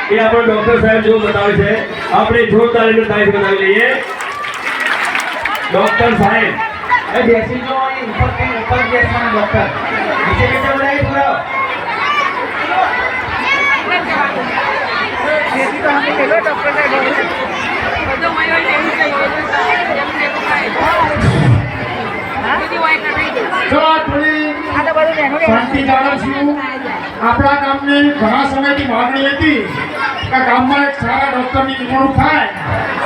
એ આપણો ડોક્ટર સાહેબ જો બતાવે છે આપણે જોરદાર એનો તારીફ બતાવી લઈએ ડોક્ટર સાહેબ એ બેસી જો અહીં ઉપર બેસવાના ડોક્ટર નીચે નીચે બોલાવી પૂરો બેસી તો હમે કેલો ડોક્ટર સાહેબ બધો મયો લેવું છે જો થોડી શાંતિ જાળવું છું આપણા ગામની ઘણા સમયથી માંગણી હતી કે ગામમાં એક સારા ડોક્ટરની નિમણૂક થાય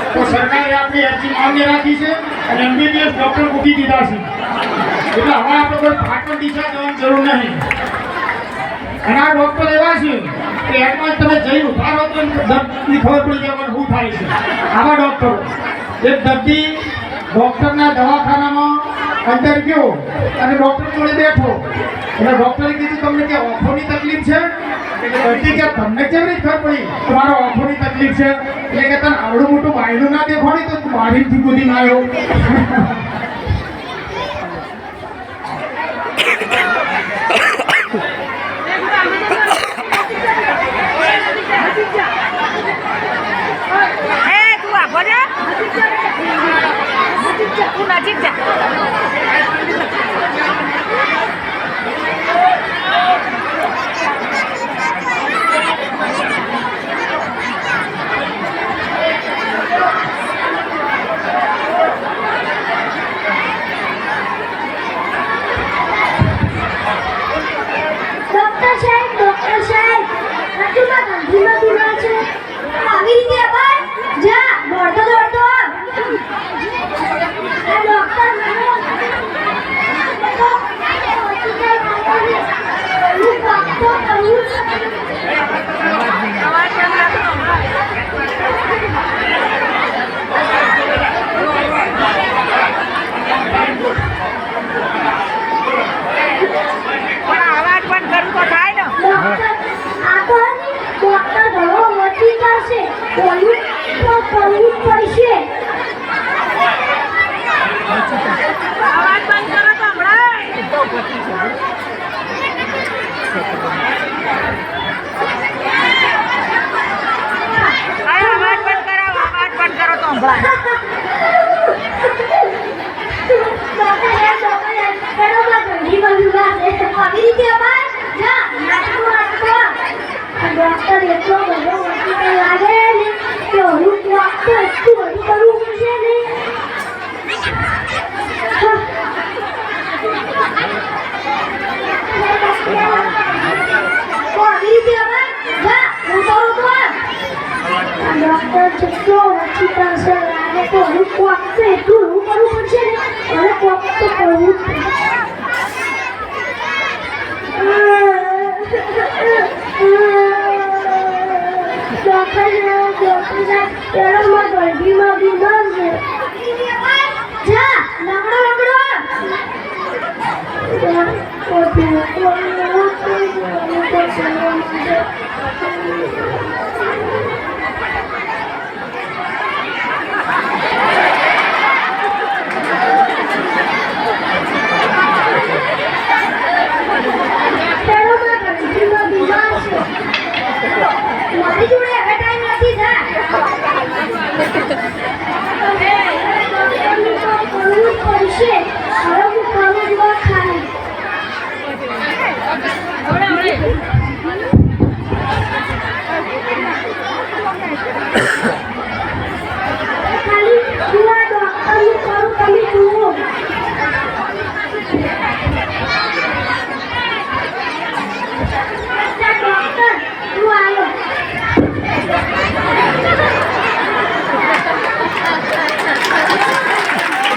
તો સરકારે આપણી અરજી માંગી રાખી છે અને એમબીબીએસ ડોક્ટર મૂકી દીધા છે એટલે હવે આપણે કોઈ પાટણ દિશા જવાની જરૂર નહીં અને આ ડોક્ટર એવા છે કે એમાં તમે જઈને ઉભા રહો તો દર્દની ખબર પડી જાય શું થાય છે આવા ડોક્ટરો એક દર્દી ડોક્ટરના દવાખાનામાં અંદર ગયો અને ડોક્ટર જોડે બેઠો એટલે ડોક્ટરે કીધું તમને કે ઓફોની તકલીફ છે એટલે દર્દી કે તમને કેવી રીતે ખબર પડી તમારો ઓફોની તકલીફ છે એટલે કે તને આવડું મોટું બાયણું ના દેખાડી તો તું બારીથી કૂદી ના આવ્યો નજીક જા ડોક્ટર સાહેબ રાજુમાં ગાંધીમાં બીમાર છે આવી રીતે આવ જા દોડતો દોડતો આ ડોક્ટર એટલો બધો લાગે ને કે હું ડોક્ટર એટલું બધું કરવું પડશે ને ડોક્ટર જેટલો ઓછી પાસે લાગે તો હું કોક તો એટલું હું કરવું પડશે ને અને કોક તો કરવું જ ડોક્ટર ગરબીમાં બીમાર છે જા લંગડો મારી જોડે હવે ટાઈમ નથી જા કરવું પડશે હવે હું કરું જ ખાલી ખાલી હું આ ડોક્ટરનું કરું તમે જુઓ